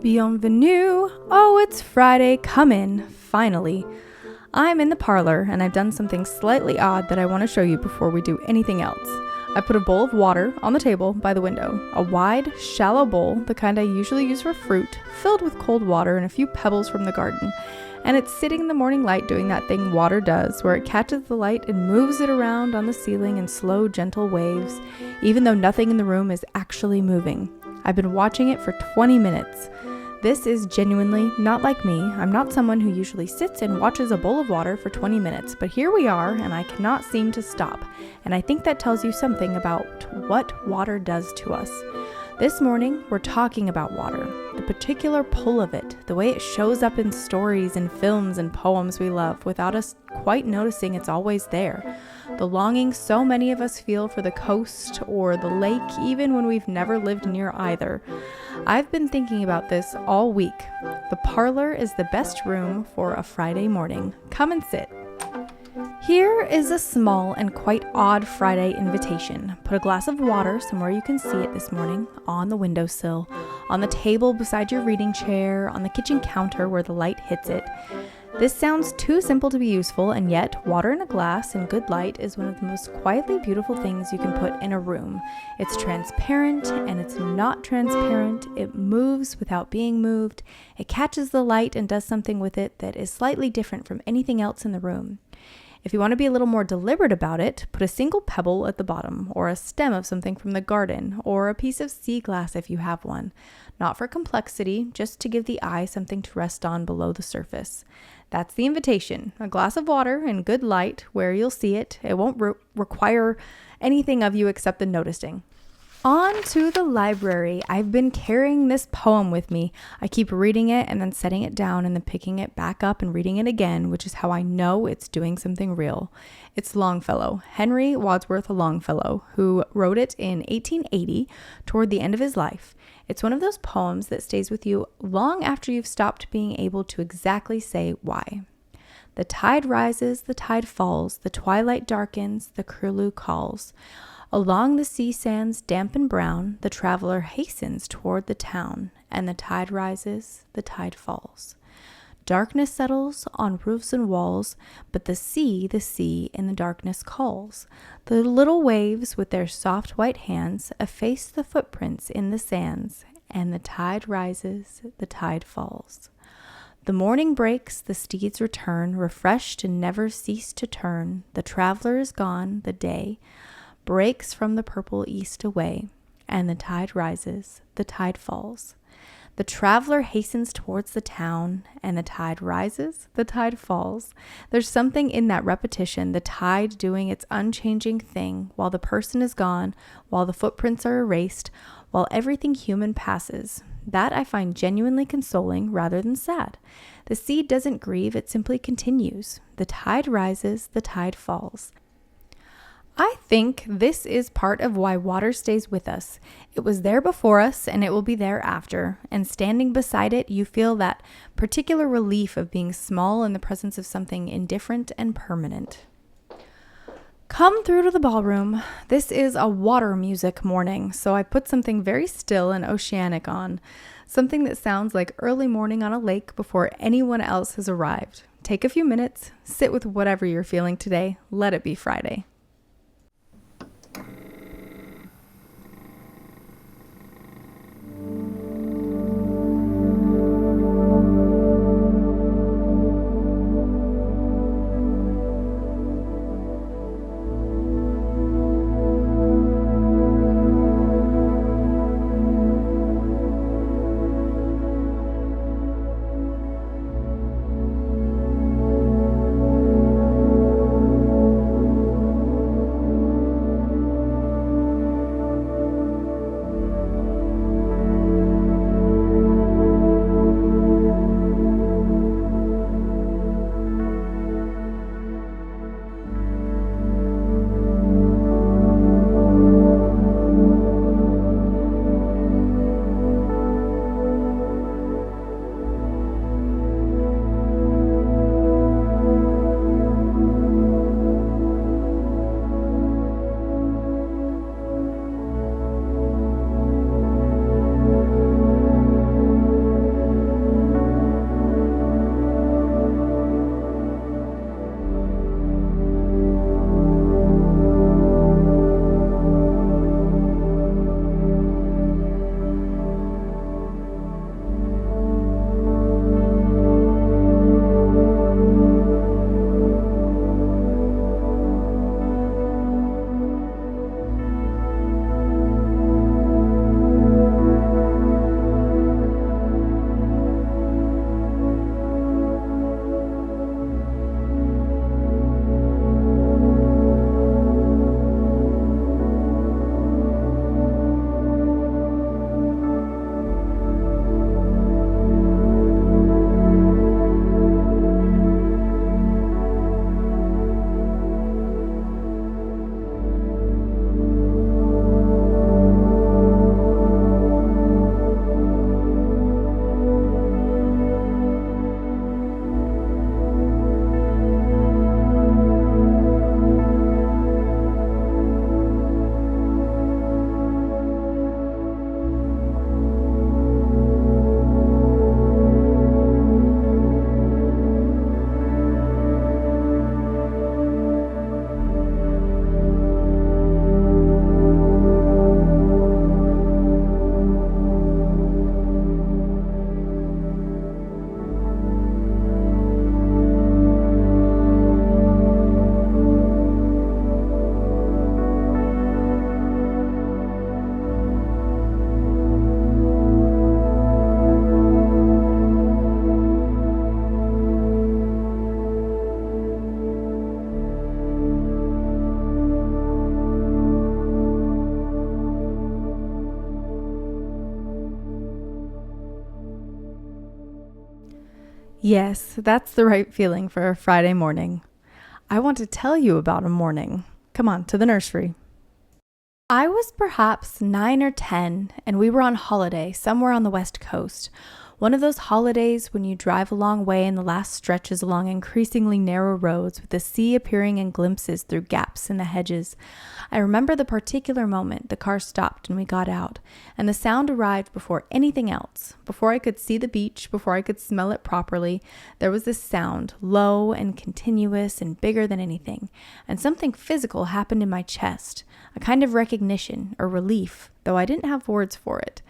Bienvenue! Oh, it's Friday. Come in. Finally. I'm in the parlor, and I've done something slightly odd that I want to show you before we do anything else. I put a bowl of water on the table by the window. A wide, shallow bowl, the kind I usually use for fruit, filled with cold water and a few pebbles from the garden. And it's sitting in the morning light doing that thing water does, where it catches the light and moves it around on the ceiling in slow, gentle waves, even though nothing in the room is actually moving. I've been watching it for 20 minutes. This is genuinely not like me. I'm not someone who usually sits and watches a bowl of water for 20 minutes, but here we are, and I cannot seem to stop. And I think that tells you something about what water does to us. This morning, we're talking about water, the particular pull of it, the way it shows up in stories and films and poems we love without us quite noticing it's always there. The longing so many of us feel for the coast or the lake, even when we've never lived near either. I've been thinking about this all week. The parlor is the best room for a Friday morning. Come and sit. Here is a small and quite odd Friday invitation. Put a glass of water somewhere you can see it this morning, on the windowsill, on the table beside your reading chair, on the kitchen counter where the light hits it. This sounds too simple to be useful, and yet water in a glass and good light is one of the most quietly beautiful things you can put in a room. It's transparent and it's not transparent. It moves without being moved. It catches the light and does something with it that is slightly different from anything else in the room. If you want to be a little more deliberate about it, put a single pebble at the bottom, or a stem of something from the garden, or a piece of sea glass if you have one. Not for complexity, just to give the eye something to rest on below the surface. That's the invitation. A glass of water in good light where you'll see it. It won't require anything of you except the noticing. On to the library. I've been carrying this poem with me. I keep reading it and then setting it down and then picking it back up and reading it again, which is how I know it's doing something real. It's Longfellow, Henry Wadsworth Longfellow, who wrote it in 1880 toward the end of his life. It's one of those poems that stays with you long after you've stopped being able to exactly say why. The tide rises, the tide falls, the twilight darkens, the curlew calls. Along the sea sands damp and brown, the traveler hastens toward the town, and the tide rises, the tide falls. Darkness settles on roofs and walls, but the sea in the darkness calls. The little waves with their soft white hands efface the footprints in the sands, and the tide rises, the tide falls. The morning breaks, the steeds return, refreshed and never cease to turn. The traveler is gone, the day breaks from the purple east away, and the tide rises, the tide falls. The traveler hastens towards the town, and the tide rises, the tide falls. There's something in that repetition, the tide doing its unchanging thing while the person is gone, while the footprints are erased, while everything human passes. That I find genuinely consoling rather than sad. The sea doesn't grieve, it simply continues. The tide rises, the tide falls. I think this is part of why water stays with us. It was there before us, and it will be there after. And standing beside it, you feel that particular relief of being small in the presence of something indifferent and permanent. Come through to the ballroom. This is a water music morning, so I put something very still and oceanic on. Something that sounds like early morning on a lake before anyone else has arrived. Take a few minutes, sit with whatever you're feeling today. Let it be Friday. Yes, that's the right feeling for a Friday morning. I want to tell you about a morning. Come on, to the nursery. I was perhaps 9 or 10, and we were on holiday somewhere on the West Coast. One of those holidays when you drive a long way and the last stretches along increasingly narrow roads with the sea appearing in glimpses through gaps in the hedges. I remember the particular moment the car stopped and we got out, and the sound arrived before anything else. Before I could see the beach, before I could smell it properly, there was this sound, low and continuous and bigger than anything, and something physical happened in my chest, a kind of recognition or relief, though I didn't have words for it.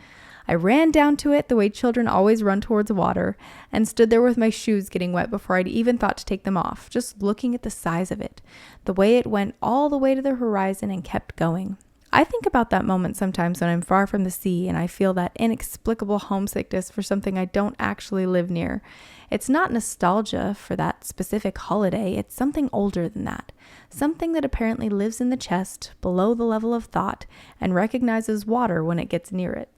I ran down to it the way children always run towards water, and stood there with my shoes getting wet before I'd even thought to take them off, just looking at the size of it, the way it went all the way to the horizon and kept going. I think about that moment sometimes when I'm far from the sea and I feel that inexplicable homesickness for something I don't actually live near. It's not nostalgia for that specific holiday, it's something older than that. Something that apparently lives in the chest, below the level of thought, and recognizes water when it gets near it.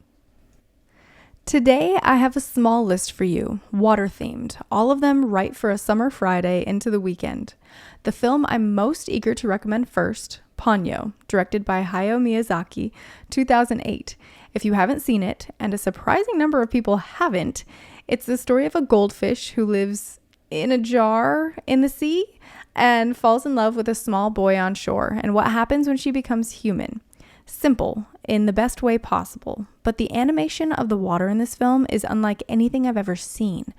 Today, I have a small list for you, water-themed, all of them right for a summer Friday into the weekend. The film I'm most eager to recommend first, Ponyo, directed by Hayao Miyazaki, 2008. If you haven't seen it, and a surprising number of people haven't, it's the story of a goldfish who lives in a jar in the sea and falls in love with a small boy on shore, and what happens when she becomes human. Simple, in the best way possible, but the animation of the water in this film is unlike anything I've ever seen.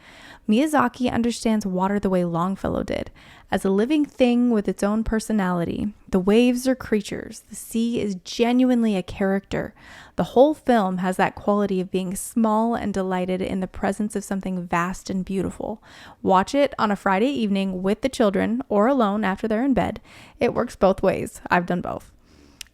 Miyazaki understands water the way Longfellow did, as a living thing with its own personality. The waves are creatures, the sea is genuinely a character. The whole film has that quality of being small and delighted in the presence of something vast and beautiful. Watch it on a Friday evening with the children, or alone after they're in bed. It works both ways. I've done both.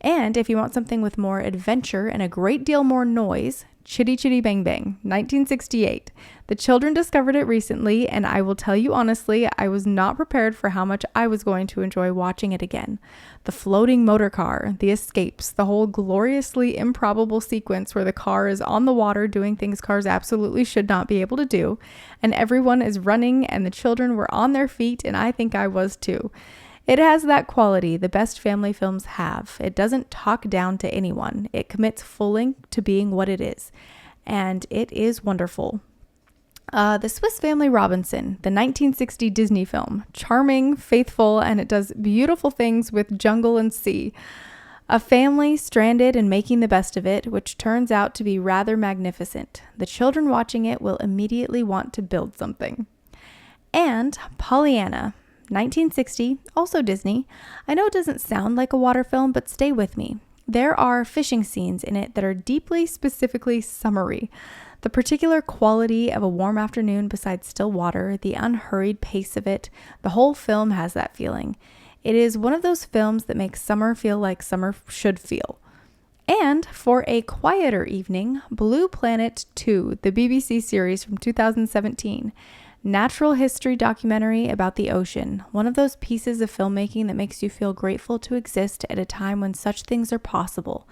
And if you want something with more adventure and a great deal more noise, Chitty Chitty Bang Bang, 1968. The children discovered it recently, and I will tell you honestly, I was not prepared for how much I was going to enjoy watching it again. The floating motor car, the escapes, the whole gloriously improbable sequence where the car is on the water doing things cars absolutely should not be able to do, and everyone is running and the children were on their feet, and I think I was too. It has that quality the best family films have. It doesn't talk down to anyone. It commits fully to being what it is. And it is wonderful. The Swiss Family Robinson, the 1960 Disney film. Charming, faithful, and it does beautiful things with jungle and sea. A family stranded and making the best of it, which turns out to be rather magnificent. The children watching it will immediately want to build something. And Pollyanna, 1960, also Disney. I know it doesn't sound like a water film, but stay with me. There are fishing scenes in it that are deeply, specifically summery. The particular quality of a warm afternoon beside still water, the unhurried pace of it, the whole film has that feeling. It is one of those films that makes summer feel like summer should feel. And for a quieter evening, Blue Planet 2, the BBC series from 2017. Natural history documentary about the ocean, one of those pieces of filmmaking that makes you feel grateful to exist at a time when such things are possible.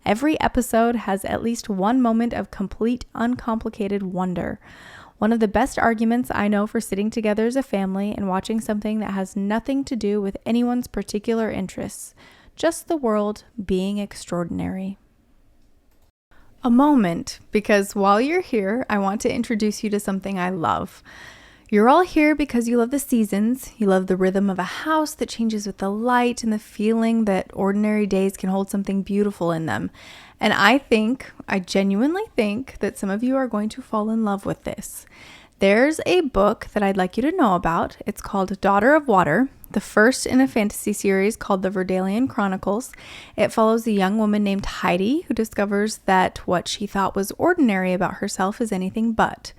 Every episode has at least one moment of complete, uncomplicated wonder. One of the best arguments I know for sitting together as a family and watching something that has nothing to do with anyone's particular interests, just the world being extraordinary. A moment, because while you're here, I want to introduce you to something I love. You're all here because you love the seasons, you love the rhythm of a house that changes with the light and the feeling that ordinary days can hold something beautiful in them. And I genuinely think that some of you are going to fall in love with this. There's a book that I'd like you to know about. It's called Daughter of Water, the first in a fantasy series called the Verdalian Chronicles. It follows a young woman named Heidi who discovers that what she thought was ordinary about herself is anything but.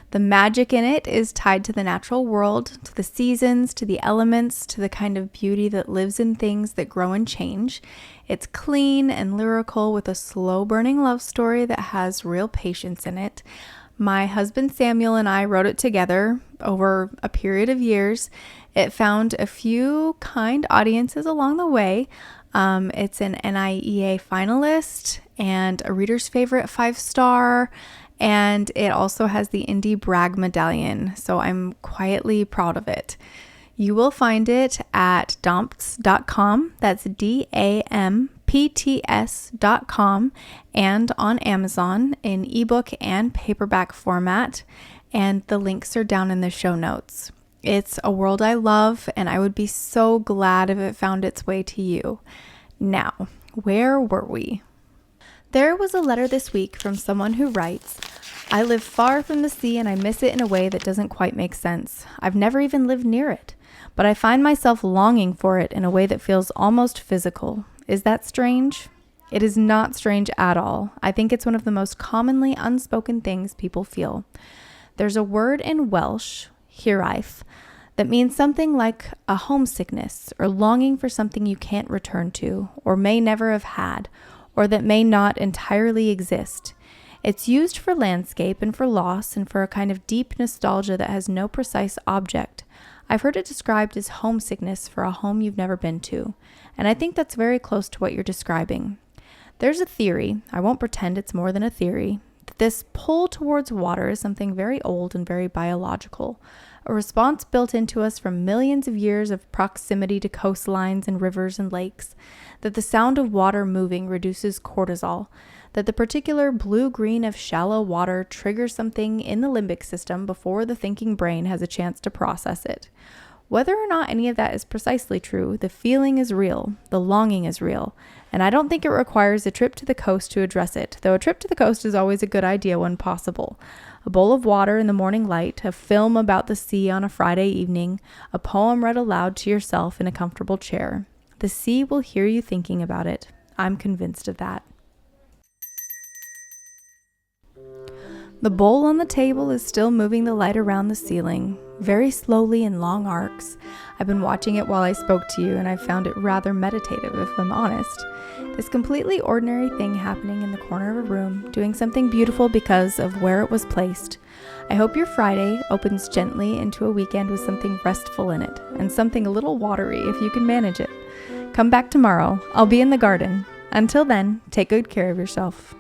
The magic in it is tied to the natural world, to the seasons, to the elements, to the kind of beauty that lives in things that grow and change. It's clean and lyrical with a slow-burning love story that has real patience in it. My husband Samuel and I wrote it together over a period of years. It found a few kind audiences along the way. It's an NIEA finalist and a reader's favorite 5-star. And it also has the Indie Brag medallion, so I'm quietly proud of it. You will find it at dampts.com, that's DAMPTS.com, and on Amazon in ebook and paperback format, and the links are down in the show notes. It's a world I love, and I would be so glad if it found its way to you. Now, where were we? There was a letter this week from someone who writes, I live far from the sea and I miss it in a way that doesn't quite make sense. I've never even lived near it, but I find myself longing for it in a way that feels almost physical. Is that strange? It is not strange at all. I think it's one of the most commonly unspoken things people feel. There's a word in Welsh, hiraeth, that means something like a homesickness or longing for something you can't return to or may never have had or that may not entirely exist. It's used for landscape and for loss and for a kind of deep nostalgia that has no precise object. I've heard it described as homesickness for a home you've never been to, and I think that's very close to what you're describing. There's a theory, I won't pretend it's more than a theory, that this pull towards water is something very old and very biological, a response built into us from millions of years of proximity to coastlines and rivers and lakes, that the sound of water moving reduces cortisol, that the particular blue-green of shallow water triggers something in the limbic system before the thinking brain has a chance to process it. Whether or not any of that is precisely true, the feeling is real, the longing is real, and I don't think it requires a trip to the coast to address it, though a trip to the coast is always a good idea when possible. A bowl of water in the morning light, a film about the sea on a Friday evening, a poem read aloud to yourself in a comfortable chair. The sea will hear you thinking about it. I'm convinced of that. The bowl on the table is still moving the light around the ceiling, very slowly in long arcs. I've been watching it while I spoke to you, and I found it rather meditative, if I'm honest. This completely ordinary thing happening in the corner of a room, doing something beautiful because of where it was placed. I hope your Friday opens gently into a weekend with something restful in it, and something a little watery if you can manage it. Come back tomorrow. I'll be in the garden. Until then, take good care of yourself.